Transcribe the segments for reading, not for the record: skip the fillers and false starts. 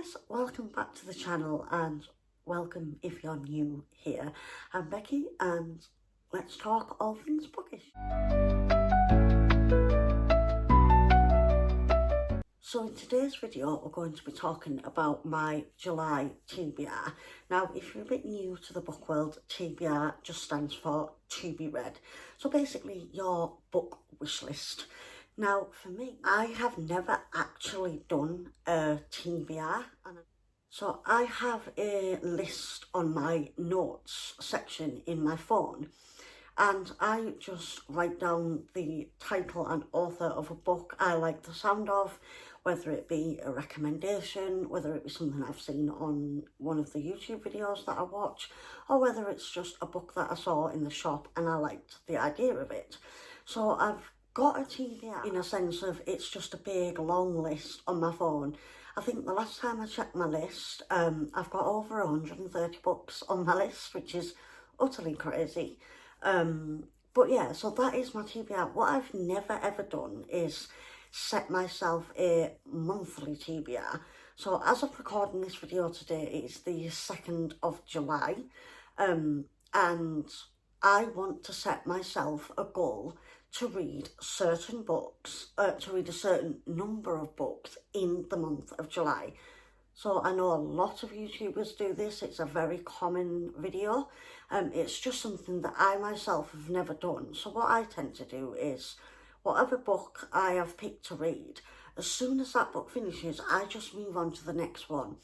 guys, welcome back to the channel and welcome if you're new here. I'm Becky and let's talk all things bookish. So in today's video we're going to be talking about my July TBR. Now if you're a bit new to the book world, TBR just stands for to be read. So basically your book wish list. Now, for me, I have never actually done a TBR. So I have a list on my notes section in my phone, and I just write down the title and author of a book I like the sound of, whether it be a recommendation, whether it be something I've seen on one of the YouTube videos that I watch, or whether it's just a book that I saw in the shop and I liked the idea of it. So I've got a TBR in a sense of it's just a big long list on my phone. I think the last time I checked my list, I've got over 130 books on my list, which is utterly crazy. But yeah, so that is my TBR. What I've never ever done is set myself a monthly TBR. So as of recording this video today, it's the 2nd of July, and I want to set myself a goal to read certain books, to read a certain number of books in the month of July. So I know a lot of YouTubers do this, it's a very common video. It's just something that I myself have never done. So what I tend to do is, whatever book I have picked to read, as soon as that book finishes, I just move on to the next one.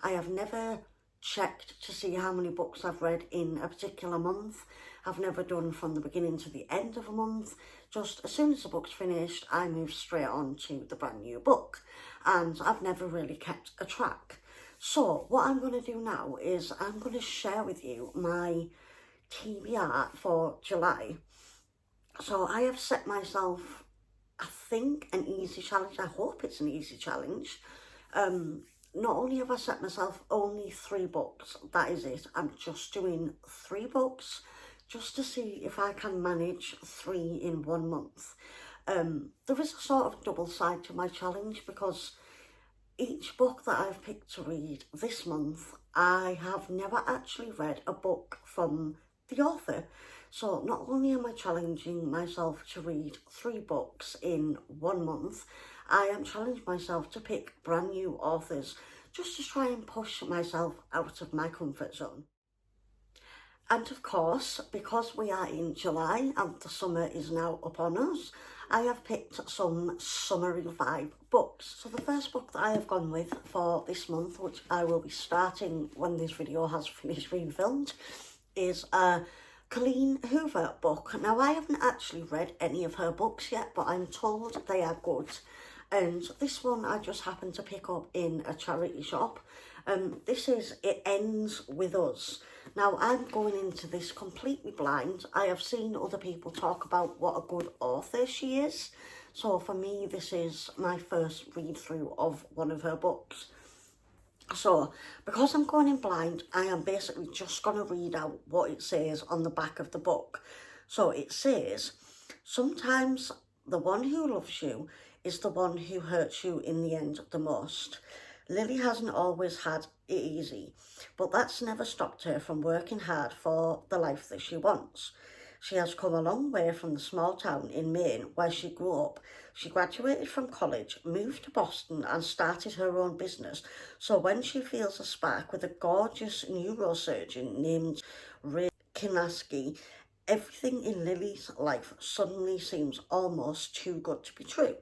I have never checked to see how many books I've read in a particular month. I've never done from the beginning to the end of a month. Just as soon as the book's finished, I move straight on to the brand new book. And I've never really kept a track. So what I'm going to do now is I'm going to share with you my TBR for July. So I have set myself, I think, an easy challenge. I hope it's an easy challenge. Not only have I set myself only 3 books, that is it. I'm just doing 3 books just to see if I can manage 3 in 1 month. There is a sort of double side to my challenge, because each book that I've picked to read this month, I have never actually read a book from the author. So not only am I challenging myself to read 3 books in 1 month, I am challenging myself to pick brand new authors just to try and push myself out of my comfort zone. And of course, because we are in July and the summer is now upon us, I have picked some summery vibe books. So the first book that I have gone with for this month, which I will be starting when this video has finished being filmed, is a Colleen Hoover book. Now, I haven't actually read any of her books yet, but I'm told they are good. And this one I just happened to pick up in a charity shop. This is It Ends With Us. Now, I'm going into this completely blind. I have seen other people talk about what a good author she is. So for me, this is my first read through of one of her books. So, because I'm going in blind, I am basically just going to read out what it says on the back of the book. So it says, sometimes the one who loves you is the one who hurts you in the end the most. Lily hasn't always had it easy, but that's never stopped her from working hard for the life that she wants. She has come a long way from the small town in Maine where she grew up. She graduated from college, moved to Boston and started her own business. So when she feels a spark with a gorgeous neurosurgeon named Ray Kinaski, everything in Lily's life suddenly seems almost too good to be true.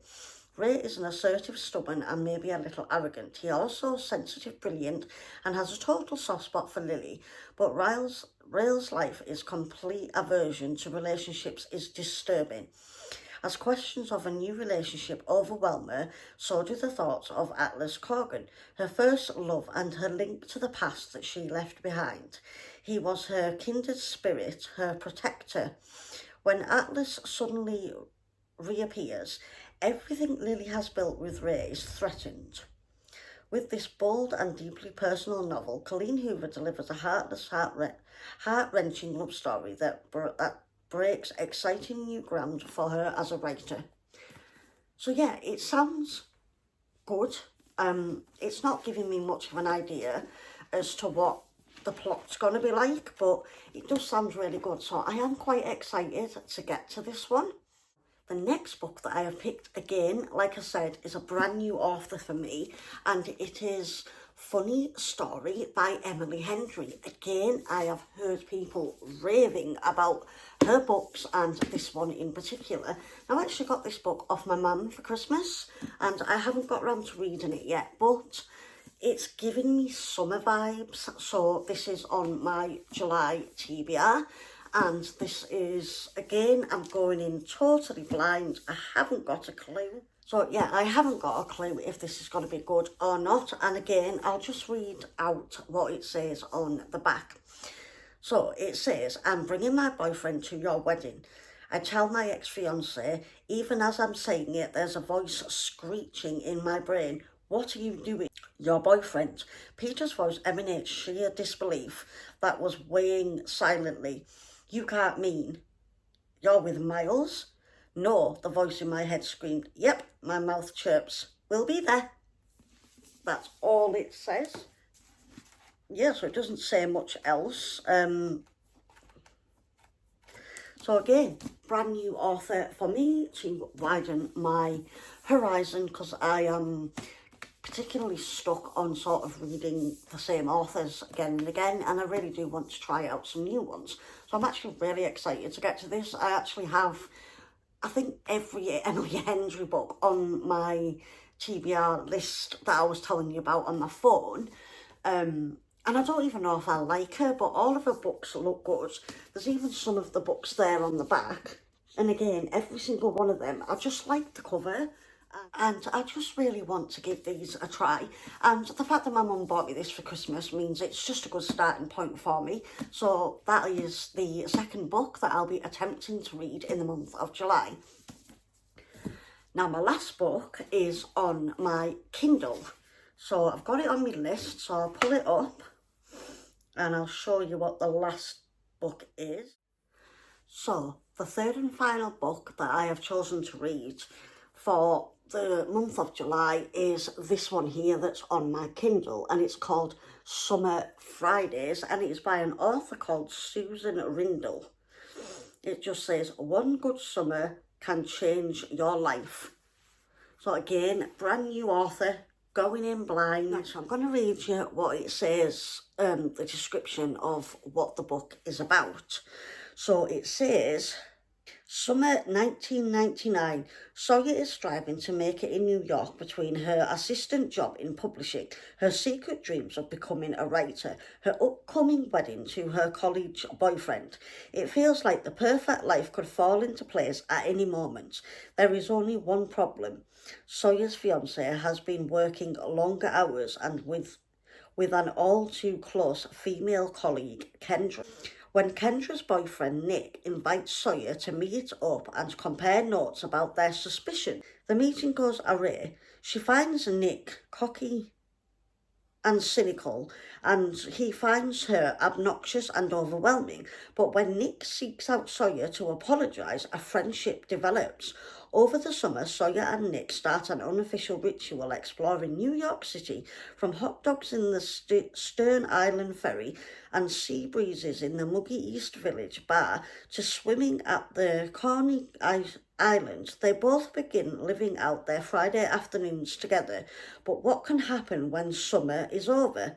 Ray is an assertive, stubborn and maybe a little arrogant. He also sensitive, brilliant and has a total soft spot for Lily. But Rail's life is complete aversion to relationships is disturbing. As questions of a new relationship overwhelm her, so do the thoughts of Atlas Corgan, her first love and her link to the past that she left behind. He was her kindred spirit, her protector. When Atlas suddenly reappears, everything Lily has built with Ray is threatened. With this bold and deeply personal novel, Colleen Hoover delivers a heartless, heart-wrenching love story that breaks exciting new ground for her as a writer. So yeah, it sounds good. It's not giving me much of an idea as to what the plot's going to be like, but it does sound really good, so I am quite excited to get to this one. The next book that I have picked, again, like I said, is a brand new author for me, and it is Funny Story by Emily Henry. Again, I have heard people raving about her books and this one in particular. Now, I actually got this book off my mum for Christmas, and I haven't got around to reading it yet, but it's giving me summer vibes. So this is on my July TBR. And this is, again, I'm going in totally blind. I haven't got a clue. So, yeah, I haven't got a clue if this is going to be good or not. And again, I'll just read out what it says on the back. So, it says, I'm bringing my boyfriend to your wedding. I tell my ex-fiancé, even as I'm saying it, there's a voice screeching in my brain. What are you doing? Your boyfriend. Peter's voice emanates sheer disbelief that was weighing silently. You can't mean you're with Miles? No, the voice in my head screamed. Yep, my mouth chirps. We'll be there. That's all it says. Yeah, so it doesn't say much else. So again, brand new author for me to widen my horizon, because I am particularly stuck on sort of reading the same authors again and again, and I really do want to try out some new ones. So I'm actually really excited to get to this. I actually have, I think, every Emily Henry book on my TBR list that I was telling you about on my phone. And I don't even know if I like her, but all of her books look good. There's even some of the books there on the back. And again, every single one of them, I just like the cover. And I just really want to give these a try. And the fact that my mum bought me this for Christmas means it's just a good starting point for me. So that is the second book that I'll be attempting to read in the month of July. Now, my last book is on my Kindle. So I've got it on my list, so I'll pull it up and I'll show you what the last book is. So the third and final book that I have chosen to read for the month of July is this one here that's on my Kindle, and it's called Summer Fridays, and it is by an author called Susan Rindell. It just says, one good summer can change your life. So again, brand new author, going in blind. So I'm going to read you what it says, the description of what the book is about. So it says, Summer 1999, Sawyer is striving to make it in New York between her assistant job in publishing, her secret dreams of becoming a writer, her upcoming wedding to her college boyfriend. It feels like the perfect life could fall into place at any moment. There is only one problem. Sawyer's fiancé has been working longer hours and with an all-too-close female colleague, Kendra. When Kendra's boyfriend, Nick, invites Sawyer to meet up and compare notes about their suspicion, the meeting goes awry. She finds Nick cocky and cynical, and he finds her obnoxious and overwhelming. But when Nick seeks out Sawyer to apologise, a friendship develops. Over the summer, Sawyer and Nick start an unofficial ritual exploring New York City, from hot dogs in the Stern Island ferry and sea breezes in the muggy East Village bar to swimming at the Coney Island. They both begin living out their Friday afternoons together. But what can happen when summer is over?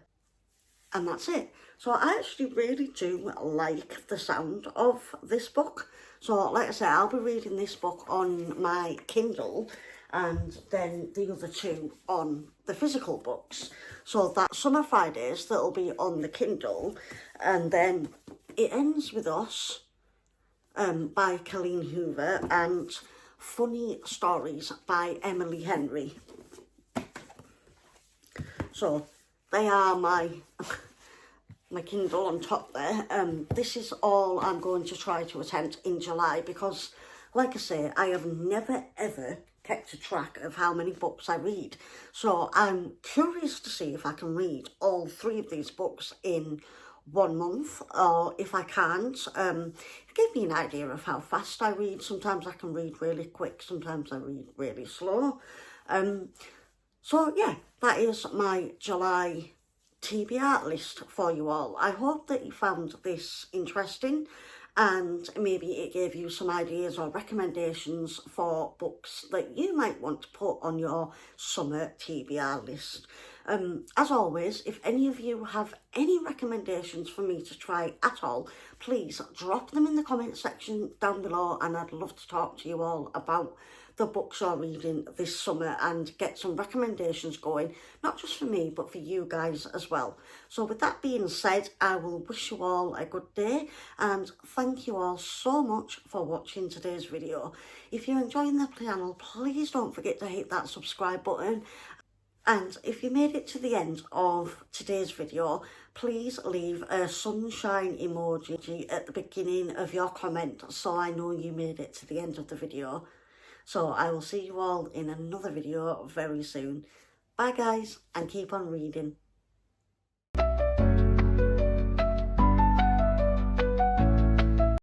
And that's it. So I actually really do like the sound of this book. So like I said, I'll be reading this book on my Kindle and then the other two on the physical books. So that Summer Fridays, that'll be on the Kindle, and then it ends with Us by Colleen Hoover and Funny Stories by Emily Henry. So they are my Kindle on top there. This is all I'm going to try to attempt in July because, like I say, I have never ever kept a track of how many books I read. So I'm curious to see if I can read all 3 of these books in 1 month, or if I can't, give me an idea of how fast I read. Sometimes I can read really quick, sometimes I read really slow. So yeah, that is my July TBR list for you all. I hope that you found this interesting and maybe it gave you some ideas or recommendations for books that you might want to put on your summer TBR list. As always, if any of you have any recommendations for me to try at all, please drop them in the comment section down below, and I'd love to talk to you all about the books you're reading this summer and get some recommendations going, not just for me but for you guys as well. So with that being said, I will wish you all a good day and thank you all so much for watching today's video. If you're enjoying the channel, please don't forget to hit that subscribe button. And if you made it to the end of today's video, please leave a sunshine emoji at the beginning of your comment so I know you made it to the end of the video. So I will see you all in another video very soon. Bye guys, and keep on reading.